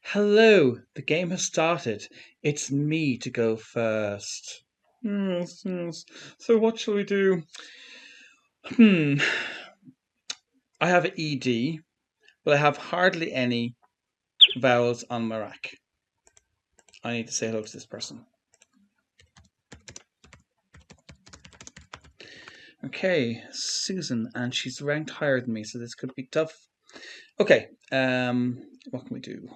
Hello, the game has started. It's me to go first. Yes, yes. So what shall we do? Hmm. I have an ED, but I have hardly any vowels on my rack. I need to say hello to this person. Okay, Susan, and she's ranked higher than me, so this could be tough. Okay, what can we do?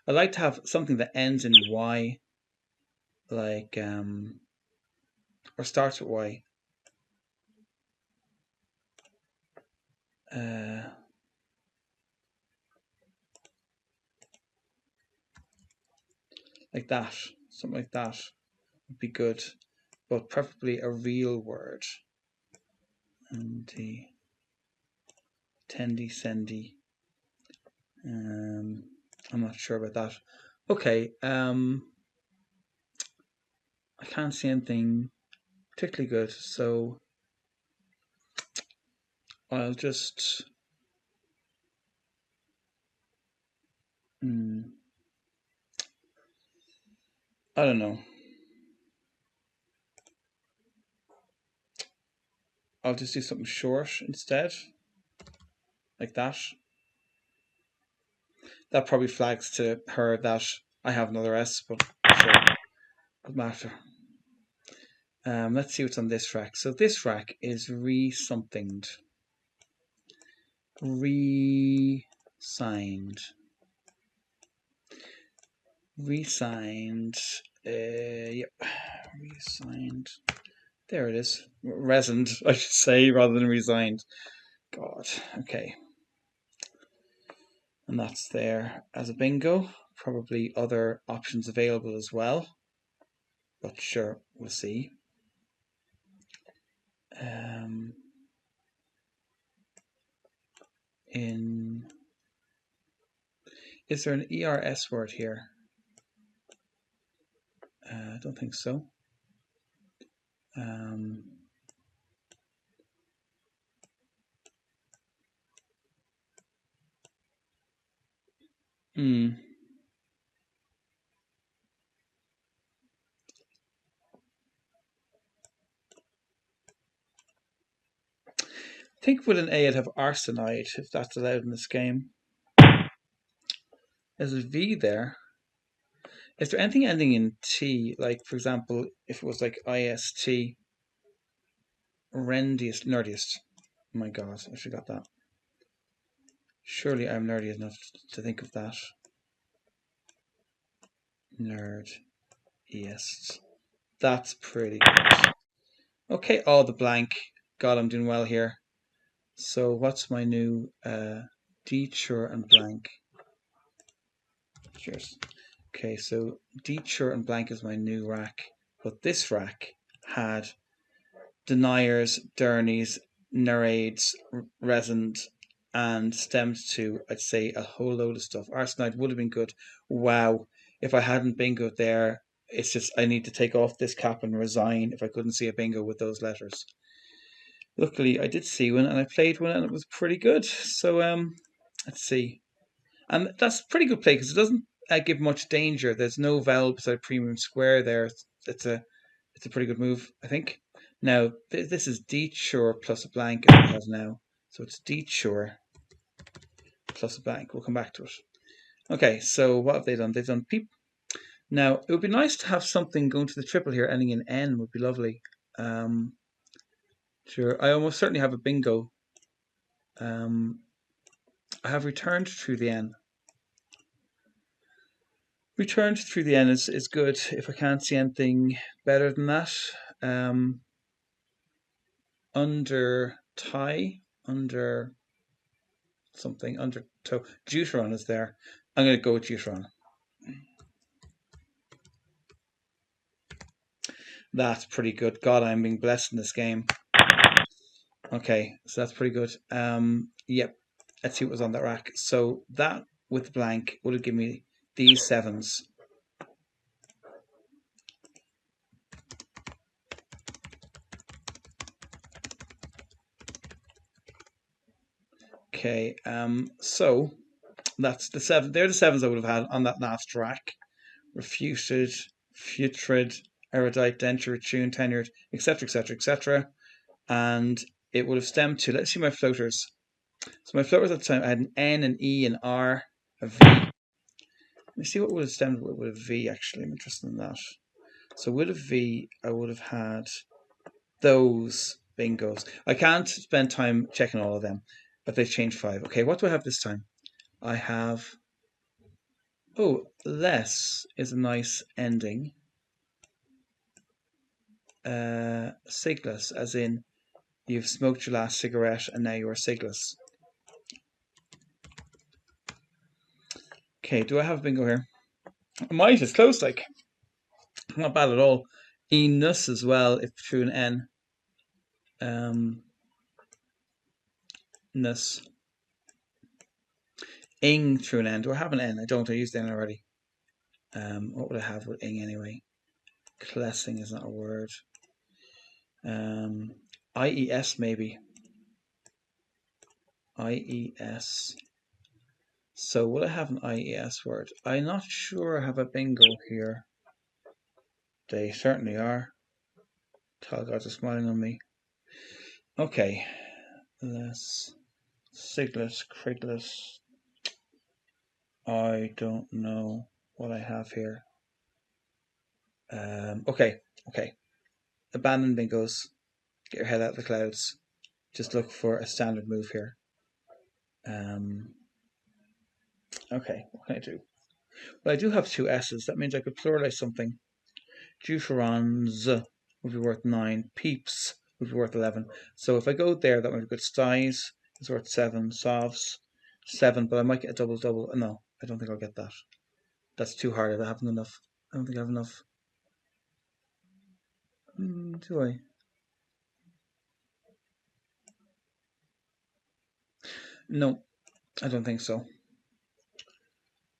I like to have something that ends in Y, like or starts with Y. Like that, something like that would be good, but preferably a real word. Andy, Tendy, Sendy. I'm not sure about that. Okay, I can't see anything particularly good, so I'll just. I don't know. I'll just do something short instead, like that. That probably flags to her that I have another S, but sure, doesn't matter. Let's see what's on this rack. So this rack is re-somethinged. Re-signed. Re-signed. Yep. Re-signed. There it is. Resoned, I should say, rather than resigned. God. Okay. And that's there as a bingo. Probably other options available as well. But sure, we'll see. Is there an ERS word here? I don't think so. I think with an A I'd have arsenide, if that's allowed in this game. There's a V there. Is there anything ending in T? Like, for example, if it was like IST, rendiest, nerdiest. Oh my god, I forgot that. Surely I'm nerdy enough to think of that. Nerdiest. That's pretty good. Okay, oh, the blank. God, I'm doing well here. So what's my new detour and blank? Cheers. Okay, so detour and blank is my new rack, but this rack had deniers, dernies, narrades, resoned, and stemmed to, I'd say, a whole load of stuff. Arsenide would have been good. Wow. If I hadn't bingo there, it's just I need to take off this cap and resign if I couldn't see a bingo with those letters. Luckily, I did see one and I played one and it was pretty good. So, let's see. And that's pretty good play because it doesn't give much danger. There's no vowel beside premium square there. It's a pretty good move, I think. Now, this is detour plus a blank as it has now. So it's detour plus a blank. We'll come back to it. Okay, so what have they done? They've done peep. Now, it would be nice to have something going to the triple here ending in N would be lovely. Sure, I almost certainly have a bingo. I have returned through the N. Returned through the N is good if I can't see anything better than that. Under tie, under something, under toe. Deuteron is there. I'm going to go with Deuteron. That's pretty good. God, I'm being blessed in this game. Okay, so that's pretty good. Yep. Let's see what was on that rack. So that with blank would have given me these sevens. Okay, so That's the seven. They're the sevens I would have had on that last rack. Refuted, putrid, erudite, denture, tuned, tenured, etc., etc., etc. And it would have stemmed to, let's see my floaters. So my floaters at the time, I had an N, an E, an R, a V. Let me see what would have stemmed with a V, actually. I'm interested in that. So with a V, I would have had those bingos. I can't spend time checking all of them, but they've changed 5. Okay, what do I have this time? I have, oh, less is a nice ending. Cigless, as in you've smoked your last cigarette and now you are cigless. Okay, do I have a bingo here? I might, it's close, like. Not bad at all. Enus as well, if through an N. Nus. Ing through an N. Do I have an N? I don't. I used N already. What would I have with ing anyway? Clessing is not a word. IES maybe. IES. So will I have an IES word? I'm not sure I have a bingo here. They certainly are. Tall gods are smiling on me. Okay. Less. Sigless, Craigslist. I don't know what I have here. Okay. Abandon bingos. Get your head out of the clouds. Just look for a standard move here. Okay, what can I do? Well, I do have 2 S's. That means I could pluralize something. Deuterons would be worth 9. Peeps would be worth 11. So if I go there, that would be good. Styes is worth 7. Sovs, 7. But I might get a double. No, I don't think I'll get that. That's too hard. I haven't enough. I don't think I have enough. Do I? No, I don't think so.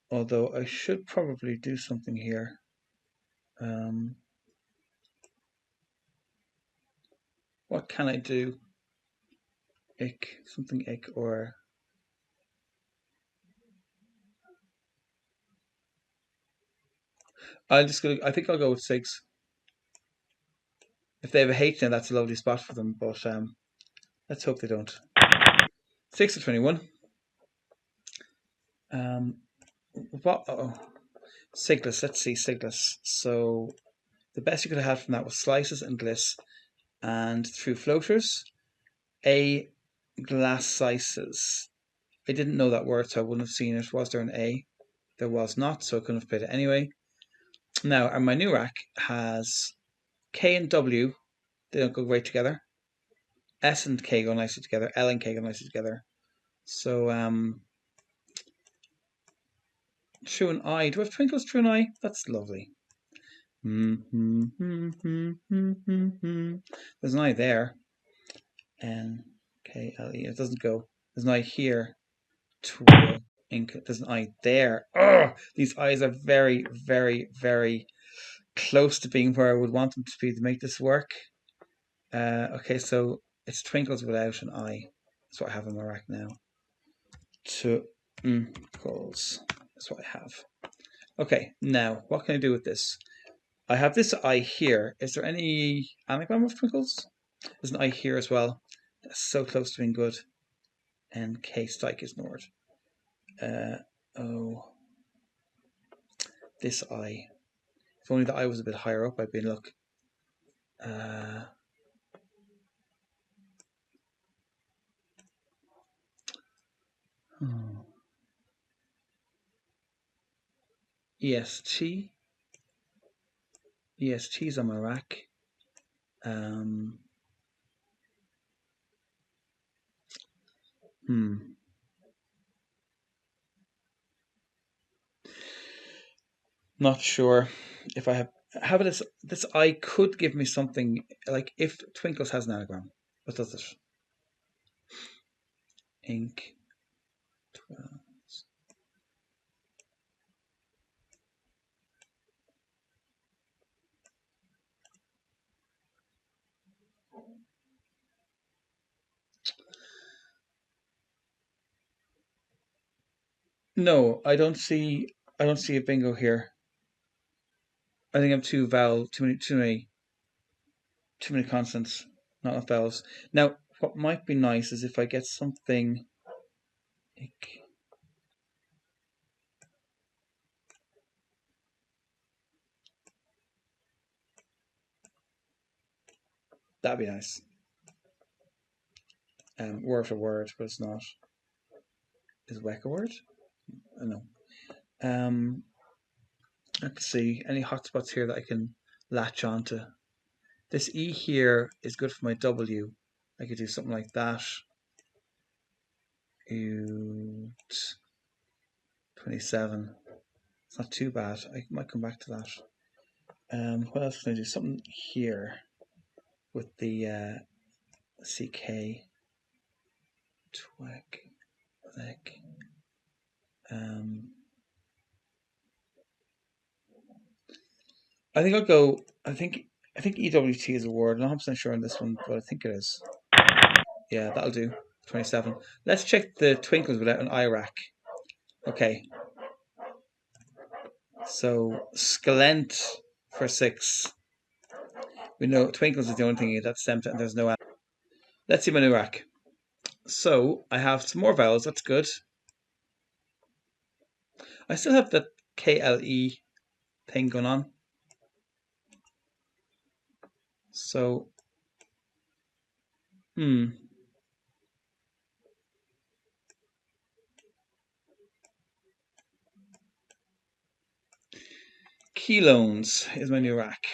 Although I should probably do something here. What can I do? Something or I'll just go. I think I'll go with 6. If they have a H, then that's a lovely spot for them. But let's hope they don't. 6 to 21. What? Sigless. Let's see, Sigless. So the best you could have had from that was slices and gliss, and through floaters, a glass slices. I didn't know that word, so I wouldn't have seen it. Was there an A? There was not, so I couldn't have played it anyway. Now, my new rack has K and W. They don't go great together. S and K go nicely together. L and K go nicely together. So, true and I. Do I have twinkles, true and I? That's lovely. There's an I there. N K L E. It doesn't go. There's an I here. There's an I there. Oh, these eyes are very, very, very close to being where I would want them to be to make this work. Okay, so it's twinkles without an I. That's what I have in my rack now. Twinkles. That's what I have. Okay, now what can I do with this? I have this I here. Is there any anagram of twinkles? There's an I here as well. That's so close to being good. And K strike is ignored. This I. If only the I was a bit higher up, I'd be in luck. EST. EST's on my rack. Not sure if I have it. This I could give me something like if Twinkles has an anagram. What does it? Ink. 12. No, I don't see a bingo here. I think I'm too many consonants, not enough vowels. Now, what might be nice is if I get something like that'd be nice. Word for word, but it's not. Is Wek a word? I know. Um, let's see. Any hotspots here that I can latch onto? This E here is good for my W. I could do something like that. 27. It's not too bad. I might come back to that. What else can I do? Something here with the CK. Twek. Like. Um, I think I'll go. I think EWT is a word. I'm not 100% sure on this one, but I think it is. Yeah, that'll do. 27. Let's check the twinkles without an IRAC. Okay. So Scalent for 6. We know twinkles is the only thing that's stamped and there's no. Let's see my new rack. So I have some more vowels. That's good. I still have the KLE thing going on. So, Kelones is my new rack.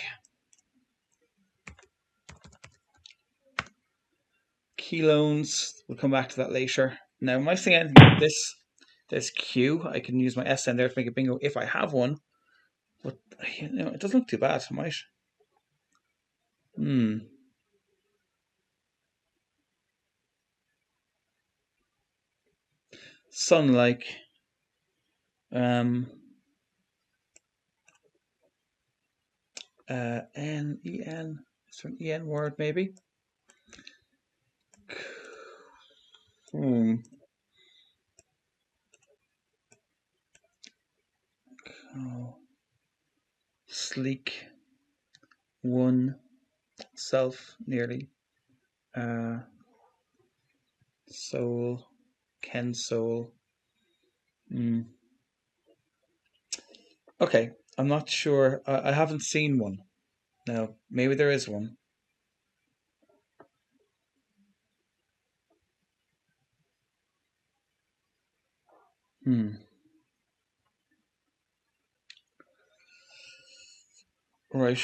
Kelones, we'll come back to that later. Now, am I saying anything about this? There's Q. I can use my S in there to make a bingo if I have one. But, you know, it doesn't look too bad. I might. Sun like. Um, N-E-N. Is there an E-N word, maybe? Oh. Sleek. One. Self, nearly. Soul. Ken Soul. Okay, I'm not sure. I haven't seen one. Now, maybe there is one. Right.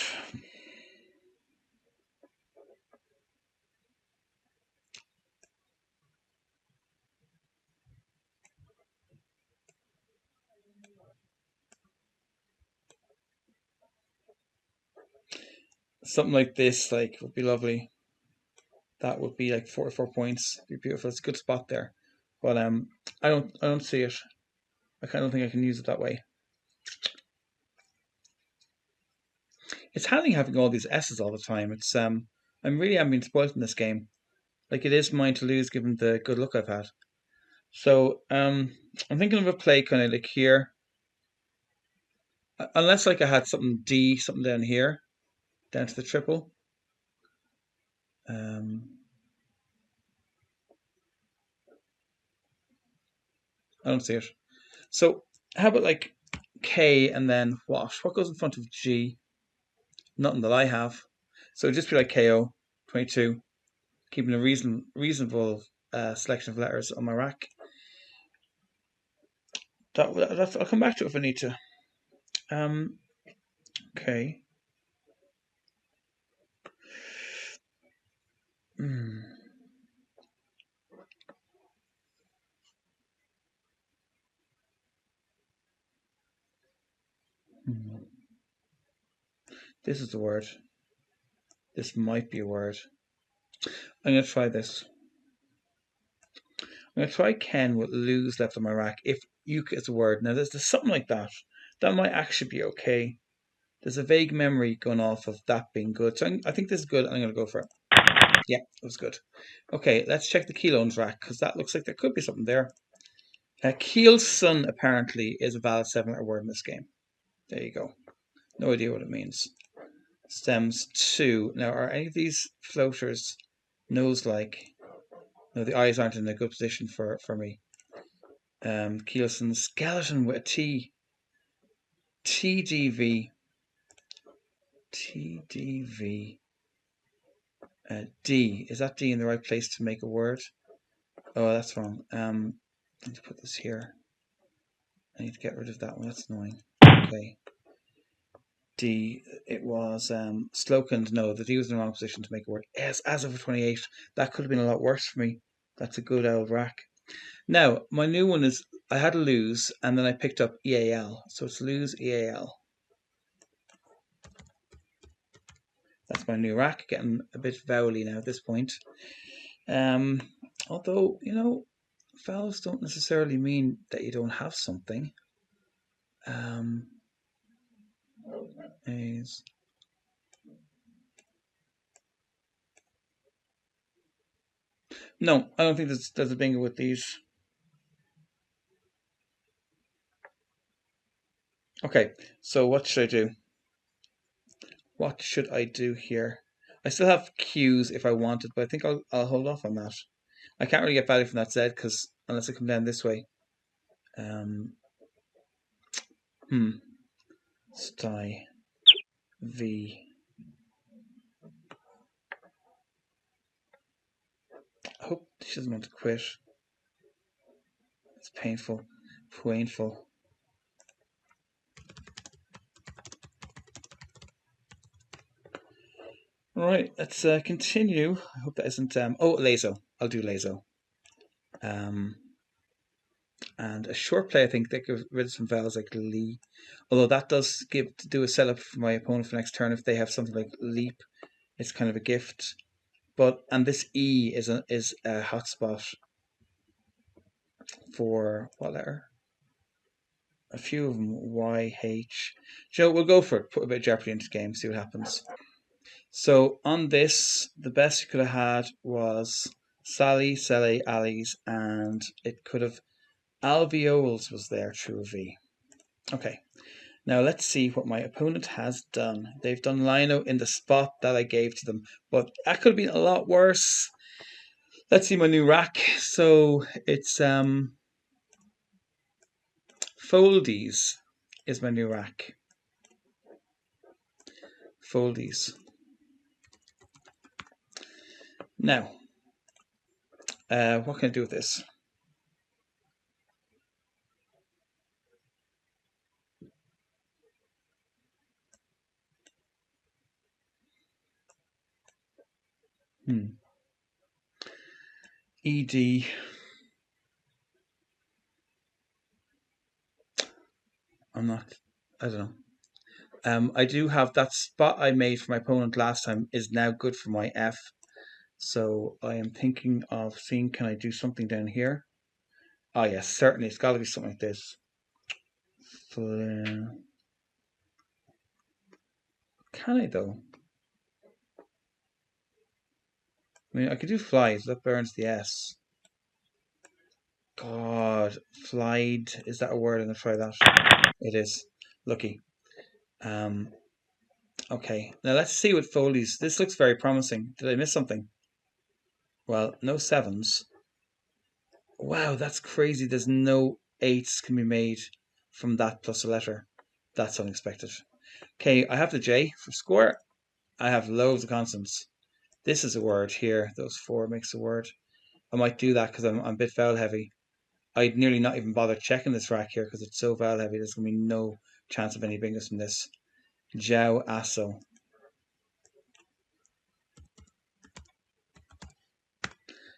Something like this, like, would be lovely. That would be like 44 points. Be beautiful. It's a good spot there. But I don't see it. I kind of think I can use it that way. It's handy having all these S's all the time. It's I'm being spoiled in this game. Like it is mine to lose given the good luck I've had. So I'm thinking of a play kind of like here. Unless like I had something down here, down to the triple. I don't see it. So how about like K and then what? What goes in front of G? Nothing that I have. So it'd just be like KO 22, keeping a reasonable selection of letters on my rack. I'll come back to it if I need to. Okay. This is the word. This might be a word. I'm going to try this. I'm going to try Ken with lose left on my rack if Uke is a word. Now, there's something like that. That might actually be okay. There's a vague memory going off of that being good. So I think this is good. I'm going to go for it. Yeah, it was good. Okay, let's check the Kelones rack because that looks like there could be something there. Kielson apparently is a valid 7-letter word in this game. There you go. No idea what it means. Stems 2. Now, are any of these floaters nose-like? No, the eyes aren't in a good position for me. Kielson skeleton with a T. TDV. TDV. D. Is that D in the right place to make a word? Oh, that's wrong. I need to put this here. I need to get rid of that one. That's annoying. Okay. D. It was Slocum. No, the D was in the wrong position to make a word. Yes, as of 28. That could have been a lot worse for me. That's a good old rack. Now, my new one is I had a lose and then I picked up EAL. So it's lose EAL. That's my new rack, getting a bit vowely now at this point. Although, you know, vowels don't necessarily mean that you don't have something. A's. No, I don't think there's a bingo with these. Okay, so what should I do? What should I do here? I still have Q's if I wanted, but I think I'll hold off on that. I can't really get value from that Z because unless I come down this way. Sty V. I hope she doesn't want to quit. It's painful. Painful. Right, let's continue. I hope that isn't Lazo. I'll do Lazo. And a short play, I think, that gives rid of some vowels like Lee. Although that does do a setup for my opponent for next turn if they have something like leap. It's kind of a gift. And this E is a hotspot for what letter? A few of them. Y, H. Joe, we'll go for it. Put a bit of jeopardy into the game, see what happens. So on this, the best you could have had was Sally, Sally, Allies, and it could have alveoles was there through a V. Okay, now let's see what my opponent has done. They've done Lino in the spot that I gave to them, but that could have been a lot worse. Let's see my new rack. So it's Foldies is my new rack. Foldies. Now, what can I do with this? ED. I don't know. I do have that spot I made for my opponent last time is now good for my F. So I am thinking of seeing, can I do something down here? Oh yes, certainly. It's got to be something like this. Can I though? I mean, I could do flies. That burns the S. God, flied. Is that a word? I'm gonna try that. It is. Lucky. Okay. Now let's see what Foley's. This looks very promising. Did I miss something? Well, no sevens. Wow, that's crazy. There's no eights can be made from that plus a letter. That's unexpected. Okay, I have the J for square. I have loads of consonants. This is a word here. Those 4 makes a word. I might do that because I'm a bit vowel heavy. I'd nearly not even bother checking this rack here because it's so vowel heavy. There's going to be no chance of any bingos from this. Jiao Aso.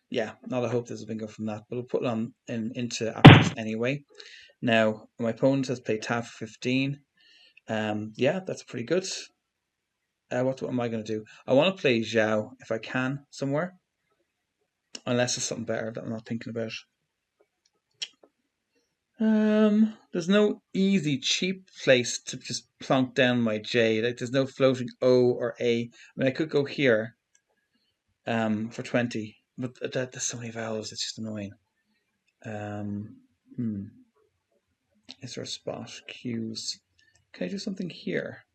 Yeah, not a hope there's a bingo from that, but we'll put it on into actors anyway. Now, my opponent has played tab for 15. Yeah, that's pretty good. What am I going to do? I want to play Zhao if I can somewhere, unless there's something better that I'm not thinking about. There's no easy, cheap place to just plonk down my J. Like, there's no floating O or A. I mean, I could go here, for 20, but there's so many vowels. It's just annoying. Is there a spot? Q's. Can I do something here?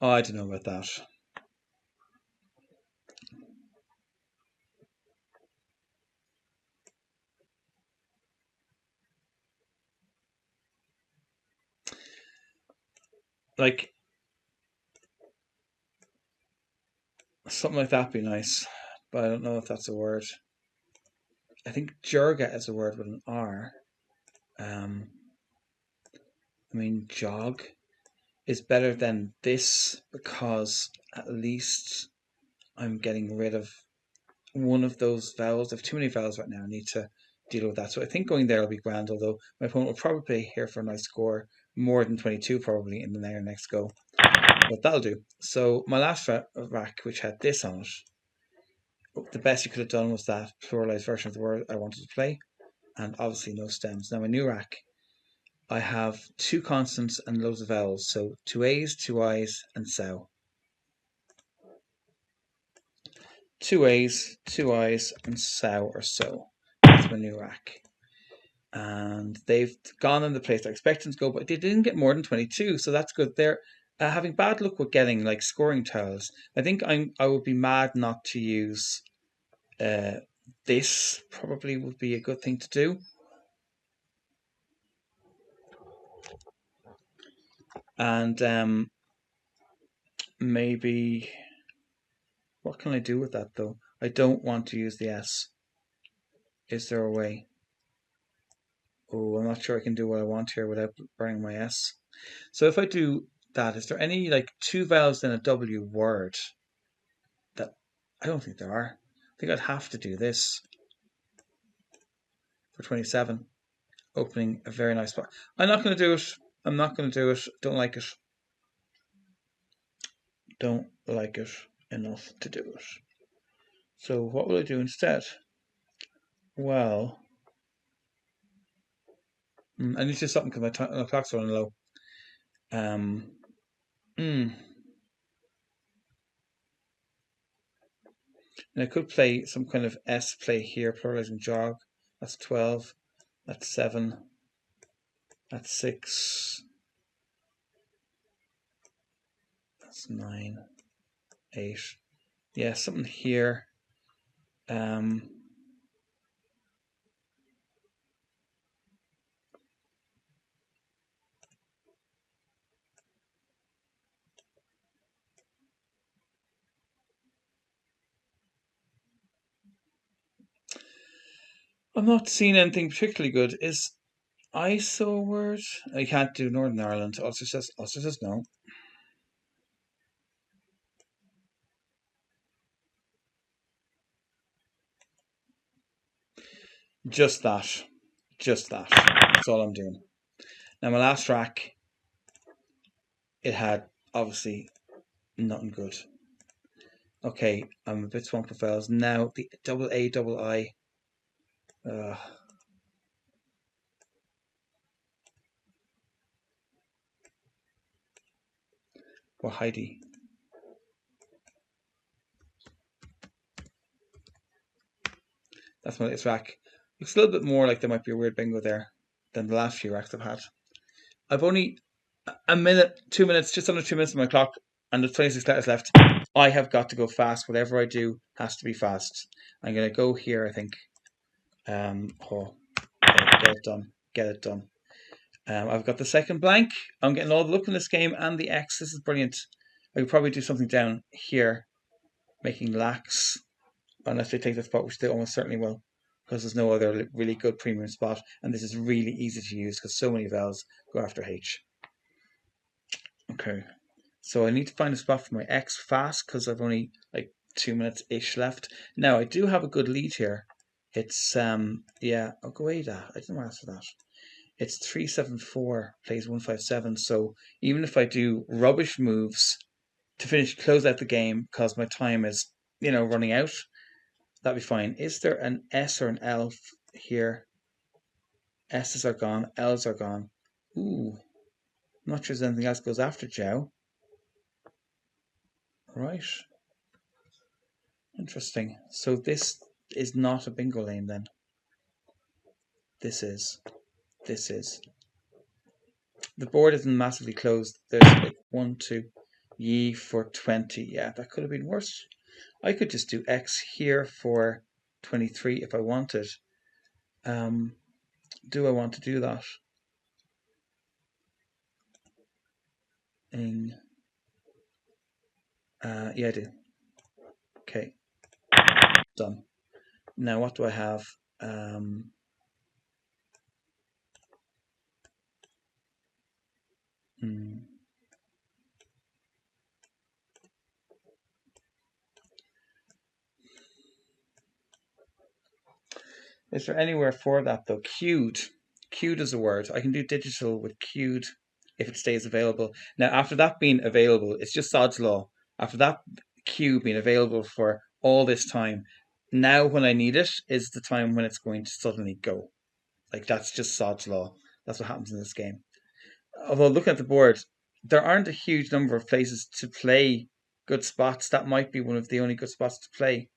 Oh, I don't know about that. Like, something like that would be nice, but I don't know if that's a word. I think jerga is a word with an R. Um, I mean, jog is better than this because at least I'm getting rid of one of those vowels. I have too many vowels right now. I need to deal with that. So I think going there will be grand, although my opponent will probably here for a nice score, more than 22 probably in the next go. But that'll do. So my last rack, which had this on it, the best you could have done was that pluralized version of the word I wanted to play, and obviously no stems. Now my new rack, I have two consonants and loads of vowels, so two A's, two I's, and sow. Two A's, two I's, and sow or so. That's my new rack. And they've gone in the place I expected them to go, but they didn't get more than 22, so that's good. They're having bad luck with getting like scoring tiles. I think I would be mad not to use this. Probably would be a good thing to do. And maybe what can I do with that though? I don't want to use the S. Is there a way? Oh, I'm not sure I can do what I want here without burning my S. So if I do that, is there any like two vowels in a W word that I don't think there are. I think I'd have to do this for 27, opening a very nice spot. I'm not going to do it. I'm not going to do it. Don't like it. Don't like it enough to do it. So what will I do instead? Well, I need to do something because my clock's running low. Um, and I could play some kind of S play here, pluralizing jog. That's 12. That's 7. That's 6. That's 9. 8. Yeah, something here. Um, I'm not seeing anything particularly good. Is ISO a word? I can't do Northern Ireland. Ulster says no. Just that. Just that. That's all I'm doing. Now my last track, it had obviously nothing good. Okay, I'm a bit swamped with vowels. Now the double A, double I. Uh, or Heidi. That's my latest rack. Looks a little bit more like there might be a weird bingo there than the last few racks I've had. I've only a minute, 2 minutes, just under 2 minutes on my clock, and there's 26 letters left. I have got to go fast. Whatever I do has to be fast. I'm going to go here, I think. Get it done. Get it done. I've got the second blank. I'm getting all the luck in this game and the X. This is brilliant. I could probably do something down here, making lax, unless they take the spot, which they almost certainly will, because there's no other really good premium spot, and this is really easy to use because so many vowels go after H. Okay, so I need to find a spot for my X fast because I've only like 2 minutes-ish left. Now I do have a good lead here. It's yeah, I'll go away that. I didn't ask for that. It's 374 plays 157. So even if I do rubbish moves to close out the game because my time is, running out, that'd be fine. Is there an S or an L here? S's are gone, L's are gone. Ooh, I'm not sure there's anything else goes after Joe. Right. Interesting. So this is not a bingo lane then. This is. The board isn't massively closed. There's like 1, 2, ye for 20. Yeah, that could have been worse. I could just do X here for 23 if I wanted. Do I want to do that? Yeah, I do. Okay, done. Now what do I have? Hmm. Is there anywhere for that though? Queued. Queued is a word. I can do digital with queued if it stays available. Now, after that being available, it's just Sod's Law. After that queue being available for all this time, now when I need it is the time when it's going to suddenly go. Like, that's just Sod's Law. That's what happens in this game. Although, looking at the board, there aren't a huge number of places to play good spots. That might be one of the only good spots to play.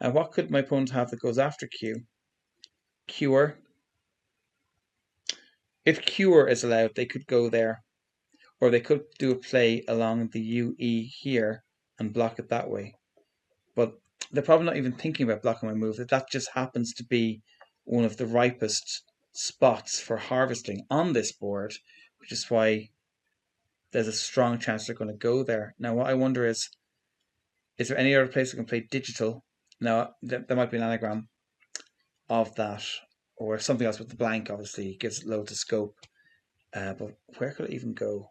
And what could my opponent have that goes after Q? Cure. If Cure is allowed, they could go there. Or they could do a play along the UE here and block it that way. But they're probably not even thinking about blocking my move. That just happens to be one of the ripest spots for harvesting on this board, which is why there's a strong chance they're going to go there. Now, what I wonder is there any other place I can play digital? Now, there might be an anagram of that, or something else with the blank, obviously, gives loads of scope. But where could it even go?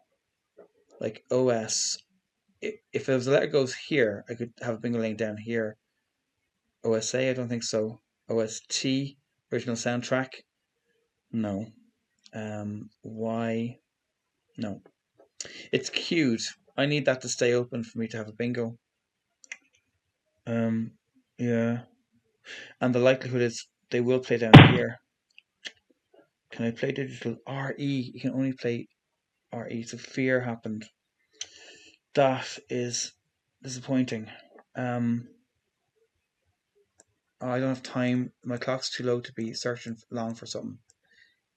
Like OS, if there was a letter goes here, I could have a bingo laying down here. OSA, I don't think so. OST, original soundtrack, no. Y, no. It's queued. I need that to stay open for me to have a bingo. Yeah. And the likelihood is they will play down here. Can I play digital RE? You can only play RE. So fear happened. That is disappointing. I don't have time. My clock's too low to be searching long for something.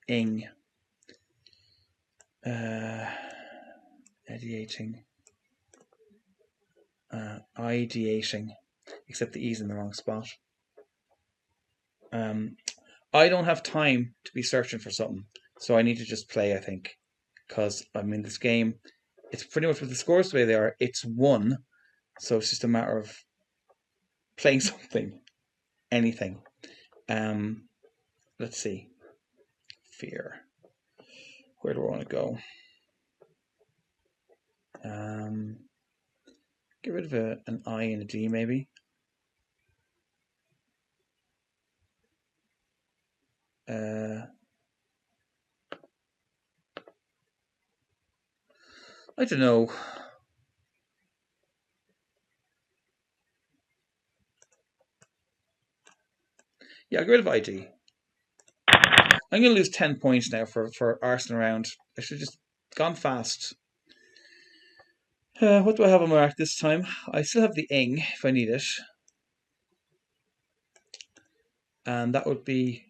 Ing. Ideating. Ideating. Except the E's in the wrong spot. I don't have time to be searching for something. So I need to just play, I think. Because, I mean, this game, it's pretty much with the scores the way they are, it's won. So it's just a matter of playing something. Anything. Let's see. Fear. Where do I want to go? Get rid of an I and a D, maybe. I don't know. Yeah, get rid of ID. I'm going to lose 10 points now for arsing around. I should have just gone fast. What do I have on my rack this time? I still have the ing if I need it. And that would be...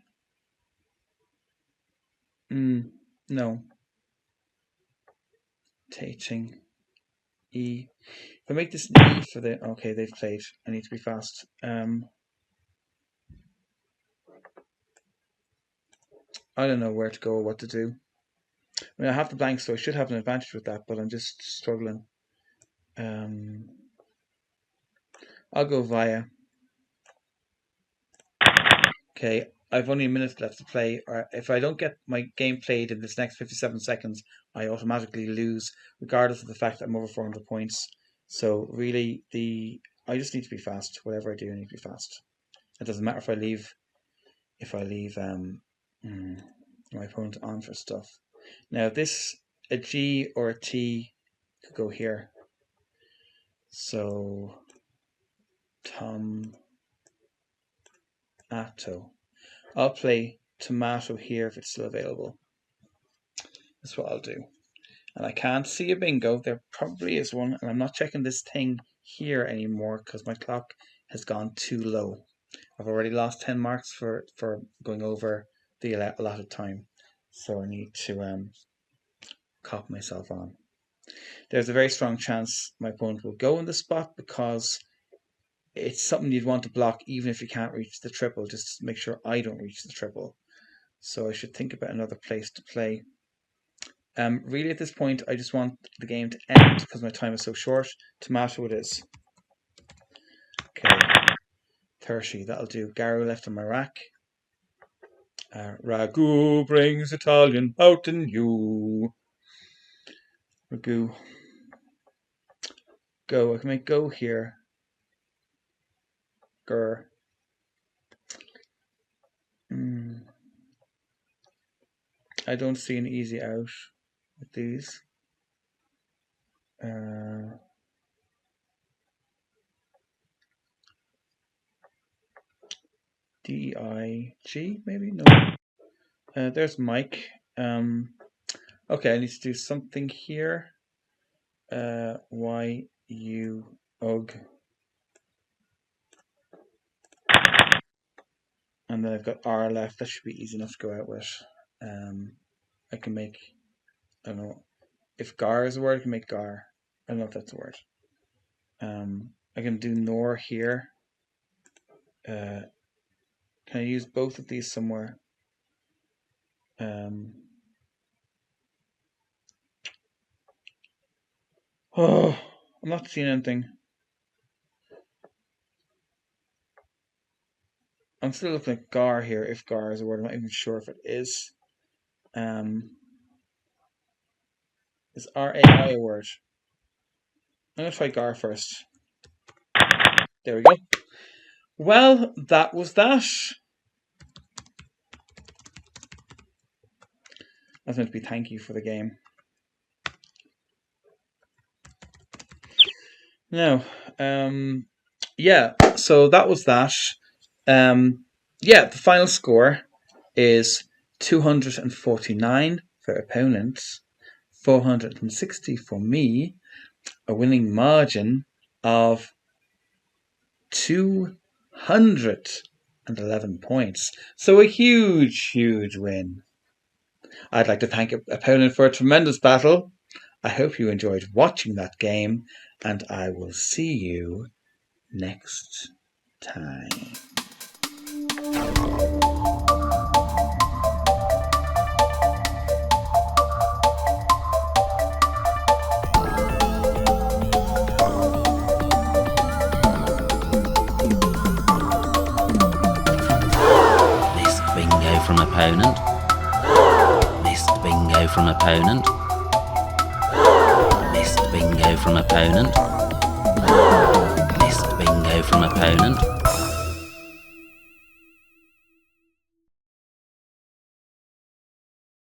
no. Tating. E. If I make this an E for the... Okay, they've played. I need to be fast. I don't know where to go or what to do. I mean, I have the blank, so I should have an advantage with that, but I'm just struggling. I'll go via. Okay, I've only a minute left to play. Or if I don't get my game played in this next 57 seconds, I automatically lose, regardless of the fact that I'm over 400 points. So really, I just need to be fast. Whatever I do, I need to be fast. It doesn't matter if I leave my opponent on for stuff. Now this a G or a T could go here. So tomato. I'll play tomato here if it's still available. That's what I'll do. And I can't see a bingo. There probably is one, and I'm not checking this thing here anymore because my clock has gone too low. I've already lost 10 marks for going over the allotted time, so I need to cop myself on. There's a very strong chance my opponent will go in the spot because it's something you'd want to block even if you can't reach the triple, just to make sure I don't reach the triple. So I should think about another place to play. Really at this point I just want the game to end because my time is so short. Tomato it is. Okay, 30, that'll do. Garo left on my rack. Ragu brings Italian out in you. Ragu. Go, I can make go here. Gur. I don't see an easy out with these. D-I-G, maybe? No. There's Mike. Okay, I need to do something here. Y-U-Ug. And then I've got R left. That should be easy enough to go out with. I can make, I don't know, if Gar is a word, I can make Gar. I don't know if that's a word. I can do Nor here. Can I use both of these somewhere? Oh, I'm not seeing anything. I'm still looking at Gar here, if Gar is a word. I'm not even sure if it is. Is R-A-I a word? I'm going to try Gar first. There we go. Well, that was that. I was meant to be thank you for the game. Now, yeah, so that was that. Yeah, the final score is 249 for opponents, 460 for me, a winning margin of 211 points. So a huge, huge win. I'd like to thank opponent for a tremendous battle. I hope you enjoyed watching that game, and I will see you next time. From opponent. Missed bingo from opponent. Missed bingo from opponent. Missed bingo from opponent.